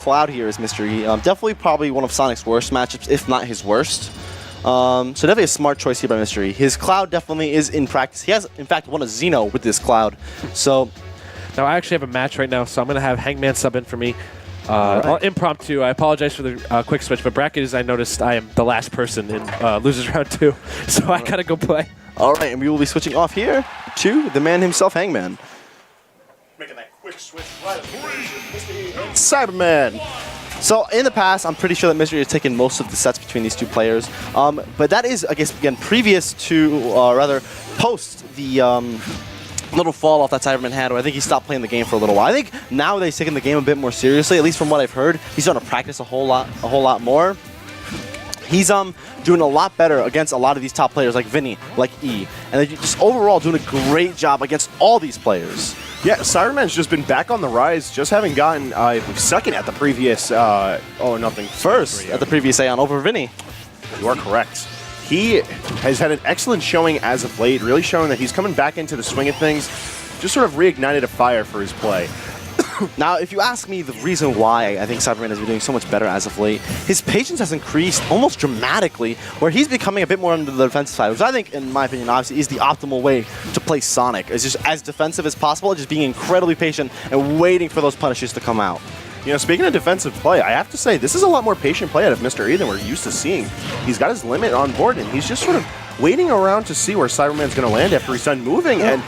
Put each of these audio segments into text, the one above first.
Cloud here is Mr. E. Definitely probably one of Sonic's worst matchups, if not his worst. So definitely a smart choice here by Mr. E. His Cloud definitely is in practice. He has, in fact, won a Xeno with this Cloud. So now I actually have a match right now, so I'm going to have Hangman sub in for me. Right. Impromptu. I apologize for the quick switch, but bracket is I noticed I am the last person in losers round 2, so I gotta go play. All right, and we will be switching off here to the man himself, Hangman. Making that quick switch right Cyberman. So in the past, I'm pretty sure that Mystery has taken most of the sets between these two players. But that is, I guess, again, previous to, rather, post the little fall off that Cyberman had, where I think he stopped playing the game for a little while. I think now that he's taking the game a bit more seriously, at least from what I've heard, he's starting to practice a whole lot more. He's doing a lot better against a lot of these top players like Vinny, like E, and they're just overall doing a great job against all these players. Yeah, Cyberman's just been back on the rise, just having gotten second at the previous, First at the previous AON over Vinny. You are correct. He has had an excellent showing as of late, really showing that he's coming back into the swing of things, just sort of reignited a fire for his play. Now, if you ask me the reason why I think Cyberman has been doing so much better as of late, his patience has increased almost dramatically, where he's becoming a bit more on the defensive side, which I think, in my opinion, obviously is the optimal way to play Sonic. It's just as defensive as possible, just being incredibly patient and waiting for those punishes to come out. You know, speaking of defensive play, I have to say, this is a lot more patient play out of Mr. E than we're used to seeing. He's got his limit on board, and he's just sort of waiting around to see where Cyberman's going to land after he's done moving, and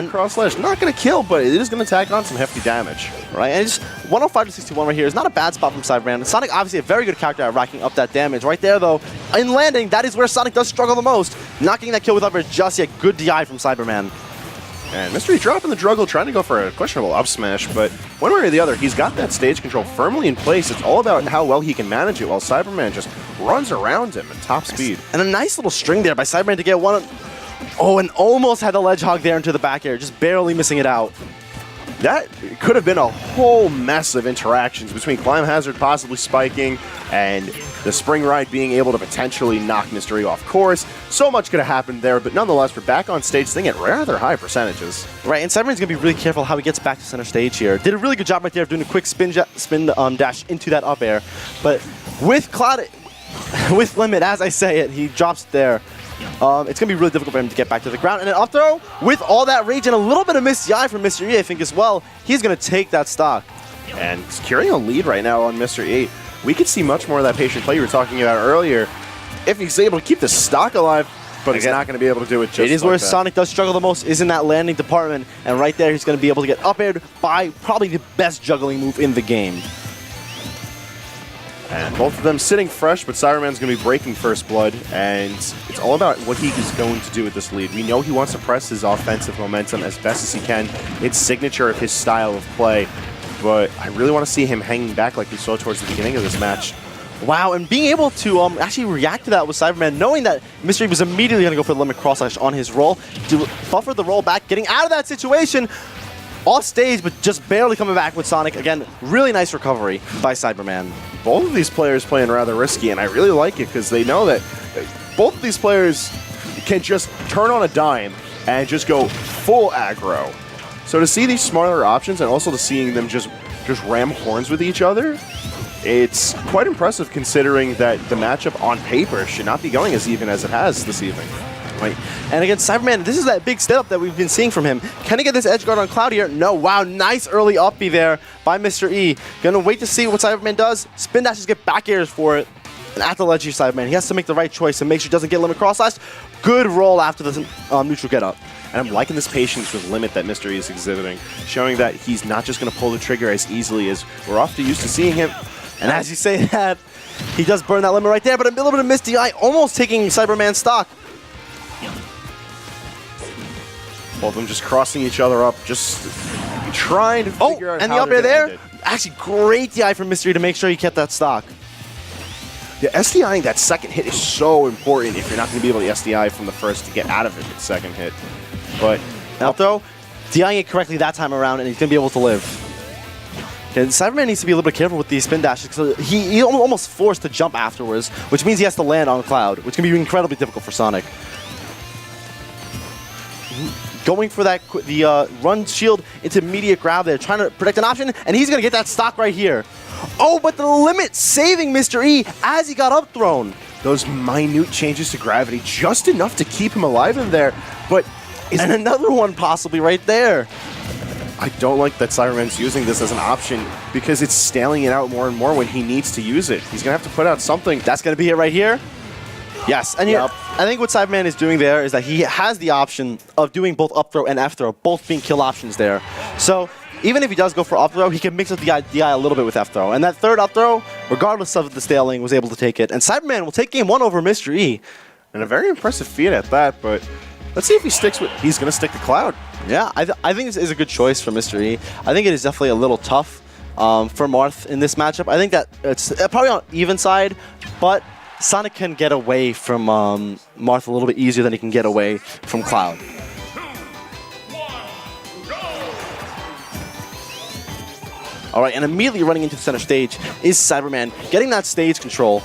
cross slash, not going to kill, but it is going to tack on some hefty damage. Right, and just 105 to 61 right here is not a bad spot from Cyberman. Sonic obviously a very good character at racking up that damage. Right there, though, in landing, that is where Sonic does struggle the most. Not getting that kill with up air just yet. Good DI from Cyberman. And Mystery dropping the juggle, trying to go for a questionable up smash, but one way or the other, he's got that stage control firmly in place. It's all about how well he can manage it, while Cyberman just runs around him at top speed. And a nice little string there by Cyberman to get one. Oh, and almost had the ledge hog there into the back air, just barely missing it out. That could have been a whole mess of interactions between Climb Hazard possibly spiking and the Spring Ride being able to potentially knock Mystery off course. So much could have happened there, but nonetheless, we're back on stage staying at rather high percentages. Right, and Cyberman's going to be really careful how he gets back to center stage here. Did a really good job right there of doing a quick spin dash into that up air. But with Cloud, with limit, as I say it, he drops there. It's going to be really difficult for him to get back to the ground. And an up throw with all that rage and a little bit of missed DI from Mr. E, I think, as well. He's going to take that stock. And securing a lead right now on Mr. E. We could see much more of that patient play you were talking about earlier if he's able to keep the stock alive, but he's not going to be able to do it just It is like where that. Sonic does struggle the most, is in that landing department. And right there, he's going to be able to get up aired by probably the best juggling move in the game. And both of them sitting fresh, but Cyberman's going to be breaking first blood, and it's all about what he is going to do with this lead. We know he wants to press his offensive momentum as best as he can. It's signature of his style of play, but I really want to see him hanging back like we saw towards the beginning of this match. Wow, and being able to actually react to that with Cyberman, knowing that Mystery was immediately going to go for the limit cross slash on his roll, to buffer the roll back, getting out of that situation, off stage, but just barely coming back with Sonic. Again, really nice recovery by Cyberman. Both of these players playing rather risky, and I really like it because they know that both of these players can just turn on a dime and just go full aggro. So to see these smarter options and also to seeing them just ram horns with each other, it's quite impressive considering that the matchup on paper should not be going as even as it has this evening. Right. And against Cyberman, this is that big step up that we've been seeing from him. Can he get this edge guard on Cloud here? No. Wow, nice early up B there by Mr. E. Gonna wait to see what Cyberman does. Spin dashes, get back airs for it. And at the ledge here, Cyberman, he has to make the right choice and make sure he doesn't get limit cross slash. Good roll after the neutral get up. And I'm liking this patience with limit that Mr. E is exhibiting, showing that he's not just going to pull the trigger as easily as we're often used to seeing him. And as you say that, he does burn that limit right there, but a little bit of missed DI, almost taking Cyberman's stock. Both of them just crossing each other up, just trying to figure out and how the up air there, end it. actually great DI from Mystery to make sure he kept that stock. Yeah, SDIing that second hit is so important if you're not going to be able to SDI from the first to get out of it with the second hit. But now though, DIing it correctly that time around, and he's going to be able to live. Okay, Cyberman needs to be a little bit careful with these spin dashes because he almost forced to jump afterwards, which means he has to land on Cloud, which can be incredibly difficult for Sonic. Going for that run shield into immediate grab there, trying to protect an option, and he's going to get that stock right here. Oh, but the limit saving Mr. E as he got up thrown. Those minute changes to gravity, just enough to keep him alive in there, but... And another one possibly right there. I don't like that Cyberman's using this as an option because it's staling it out more and more when he needs to use it. He's going to have to put out something. That's going to be it right here. Yes, and Yep. I think what Cyberman is doing there is that he has the option of doing both up throw and F throw, both being kill options there. So even if he does go for up throw, he can mix up the DI a little bit with F throw. And that third up throw, regardless of the staling, was able to take it. And Cyberman will take game 1 over Mr. E. And a very impressive feat at that, but let's see if he sticks with... He's going to stick to Cloud. Yeah, I think this is a good choice for Mr. E. I think it is definitely a little tough for Marth in this matchup. I think that it's probably on even side, but Sonic can get away from Marth a little bit easier than he can get away from Cloud. All right, and immediately running into the center stage is Cyberman, getting that stage control.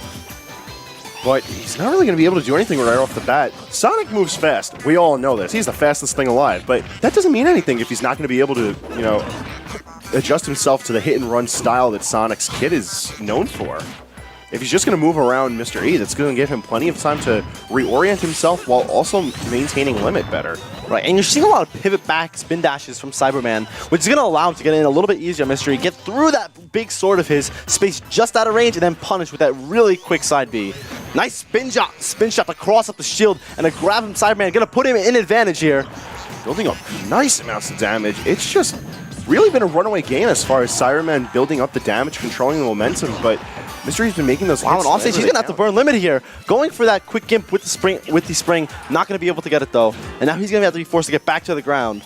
But he's not really going to be able to do anything right off the bat. Sonic moves fast. We all know this. He's the fastest thing alive. But that doesn't mean anything if he's not going to be able to, you know, adjust himself to the hit-and-run style that Sonic's kit is known for. If he's just going to move around Mr. E, that's going to give him plenty of time to reorient himself while also maintaining limit better. Right, and you're seeing a lot of pivot back spin dashes from Cyberman, which is going to allow him to get in a little bit easier, Mr. E, get through that big sword of his, space just out of range, and then punish with that really quick side B. Nice spin shot to cross up the shield, and a grab from Cyberman, going to put him in advantage here. Building up nice amounts of damage. It's just really been a runaway game as far as Cyberman building up the damage, controlling the momentum, but Mr. E's been making those Wow, hits. and offstage, he's going to have to burn limit here. Going for that quick gimp with the spring, not going to be able to get it though. And now he's going to have to be forced to get back to the ground.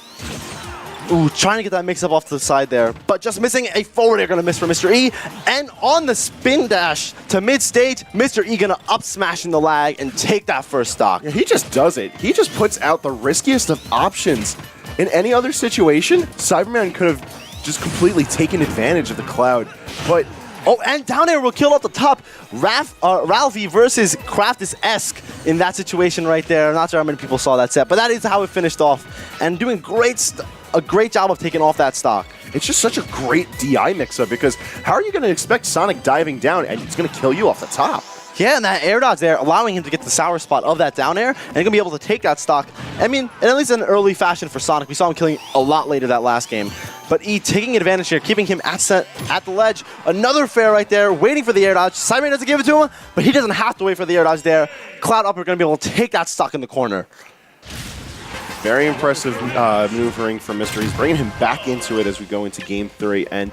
Ooh, trying to get that mix-up off to the side there, but just missing a forward air, going to miss for Mr. E. And on the spin dash to mid-stage, Mr. E going to up smash in the lag and take that first stock. Yeah, he just does it. He just puts out the riskiest of options. In any other situation, Cyberman could have just completely taken advantage of the Cloud, but... Oh, and down air will kill at the top. Ralphie versus Craftus-esque in that situation right there. I'm not sure how many people saw that set, but that is how it finished off. And doing a great job of taking off that stock. It's just such a great DI mix-up because how are you going to expect Sonic diving down and it's going to kill you off the top? Yeah, and that air dodge there, allowing him to get the sour spot of that down air, and he's going to be able to take that stock. I mean, at least in an early fashion for Sonic. We saw him killing a lot later that last game. But E taking advantage here, keeping him at the ledge. Another fair right there, waiting for the air dodge. Cyberman doesn't give it to him, but he doesn't have to wait for the air dodge there. Cloud Upper going to be able to take that stock in the corner. Very impressive maneuvering from Mr. He's bringing him back into it as we go into Game 3. And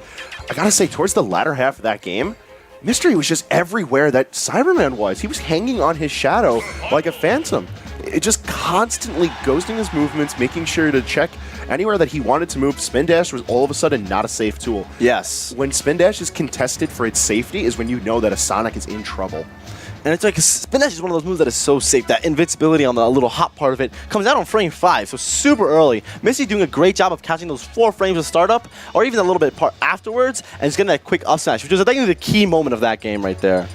I gotta say, towards the latter half of that game, Mystery was just everywhere that Cyberman was. He was hanging on his shadow like a phantom. It just constantly ghosting his movements, making sure to check anywhere that he wanted to move. Spin Dash was all of a sudden not a safe tool. Yes. When Spin Dash is contested for its safety is when you know that a Sonic is in trouble. And it's like Spin Dash is one of those moves that is so safe. That invincibility on the little hop part of it comes out on frame 5, so super early. Misty doing a great job of catching those 4 frames of startup, or even a little bit part afterwards, and just getting that quick up smash, which was I think the key moment of that game right there.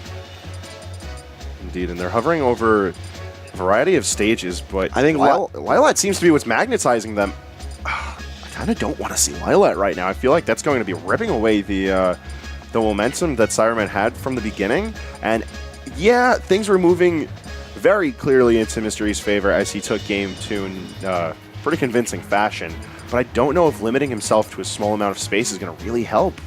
Indeed, and they're hovering over a variety of stages, but I think Lilat seems to be what's magnetizing them. I kind of don't want to see Lilat right now. I feel like that's going to be ripping away the momentum that Cyberman had from the beginning, and yeah, things were moving very clearly into Mystery's favor as he took Game 2 in pretty convincing fashion. But I don't know if limiting himself to a small amount of space is going to really help.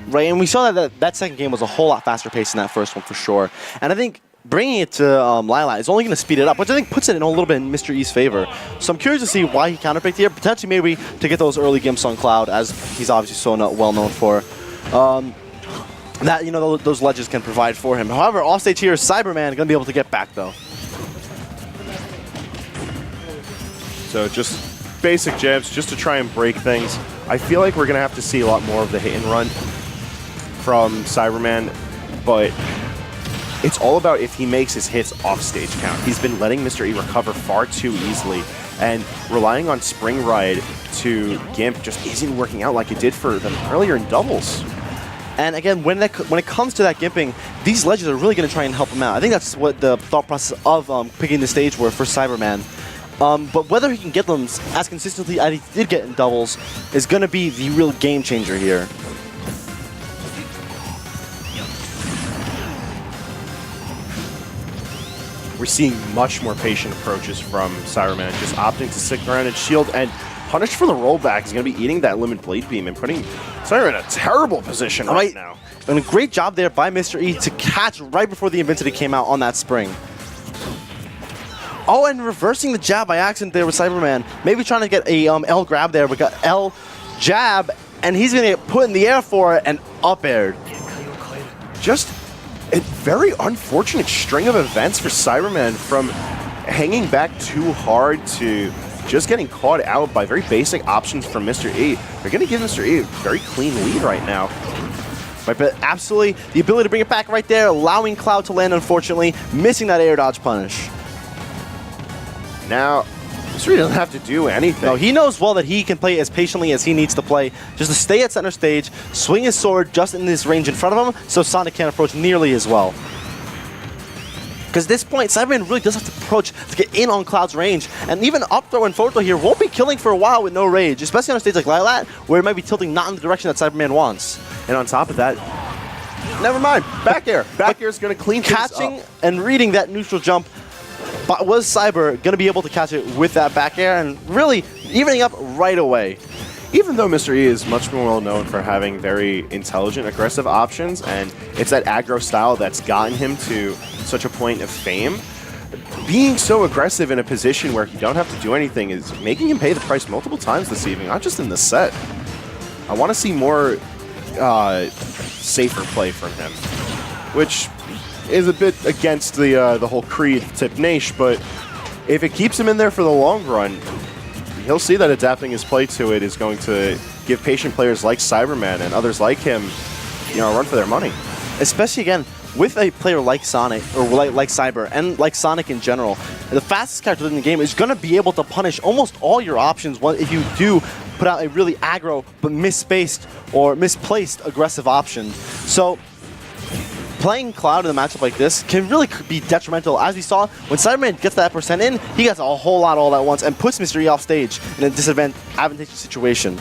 Right, and we saw that second game was a whole lot faster paced than that first one for sure. And I think bringing it to Lilat is only going to speed it up, which I think puts it in a little bit in Mr. E's favor. So I'm curious to see why he counterpicked here. Potentially maybe to get those early gimps on Cloud, as he's obviously so well known for. That, you know, those ledges can provide for him. However, offstage here is Cyberman going to be able to get back, though. So just basic jabs, just to try and break things. I feel like we're going to have to see a lot more of the hit and run from Cyberman, but it's all about if he makes his hits off-stage count. He's been letting Mr. E recover far too easily, and relying on Spring Ride to Gimp just isn't working out like it did for them earlier in doubles. And again, when it comes to that gimping, these ledges are really going to try and help him out. I think that's what the thought process of picking the stage were for Cyberman. But whether he can get them as consistently as he did get in doubles is going to be the real game changer here. we're seeing much more patient approaches from Cyberman, just opting to stick around and shield, and punished for the rollback. He's going to be eating that limit blade beam and putting Cyberman in a terrible position right now. And a great job there by Mr. E to catch right before the Invincibility came out on that spring. Oh, and reversing the jab by accident there with Cyberman. Maybe trying to get a L grab there, but got L jab, and he's going to get put in the air for it and up aired. Just a very unfortunate string of events for Cyberman, from hanging back too hard to just getting caught out by very basic options from Mr. E. They're going to give Mr. E a very clean lead right now. Right, but absolutely, the ability to bring it back right there, allowing Cloud to land, unfortunately, missing that air dodge punish. Now, Mr. E doesn't have to do anything. No, he knows well that he can play as patiently as he needs to play, just to stay at center stage, swing his sword just in this range in front of him, so Sonic can't approach nearly as well. Because at this point, Cyberman really does have to approach to get in on Cloud's range. And even up throw and forward throw here won't be killing for a while with no rage, especially on a stage like Lilat, where it might be tilting not in the direction that Cyberman wants. And on top of that, never mind, back air. Back air is going to clean things up. Catching and reading that neutral jump, but was Cyber going to be able to catch it with that back air and really evening up right away? Even though Mr. E is much more well known for having very intelligent, aggressive options, and it's that aggro style that's gotten him to such a point of fame, being so aggressive in a position where he don't have to do anything is making him pay the price multiple times this evening, not just in the set. I want to see more safer play from him, which is a bit against the whole Creed tip niche, but if it keeps him in there for the long run, he'll see that adapting his play to it is going to give patient players like Cyberman and others like him, you know, a run for their money. Especially, again, with a player like Sonic, or like Cyber, and like Sonic in general, the fastest character in the game is going to be able to punish almost all your options if you do put out a really aggro but misspaced or misplaced aggressive option. So playing Cloud in a matchup like this can really be detrimental. As we saw, when Cyberman gets that percent in, he gets a whole lot all at once and puts Mr. E off stage in a disadvantageous situation.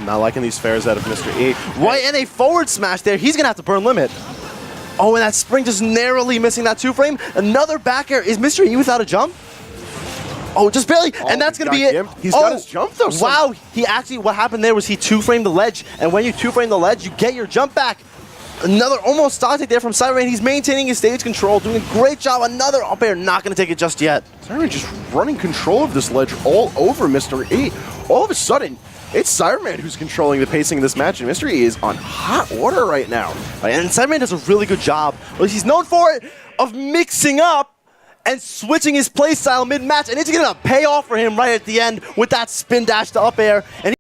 Not liking these fares out of Mr. E. Right, and a forward smash there. He's going to have to burn limit. Oh, and that spring just narrowly missing that 2-frame. Another back air. Is Mr. E without a jump? Oh, just barely, and that's going to be it. He's got his jump, though. Wow, he actually, what happened there was he 2-framed the ledge, and when you 2-frame the ledge, you get your jump back. Another almost stock take there from Cyberman. He's maintaining his stage control, doing a great job. Another up air, not going to take it just yet. Cyberman just running control of this ledge all over Mr. E. All of a sudden, it's Cyberman who's controlling the pacing of this match, and Mr. E is on hot water right now. And Cyberman does a really good job, or he's known for it, of mixing up and switching his playstyle mid-match, and it's going to pay off for him right at the end with that spin dash to up air. And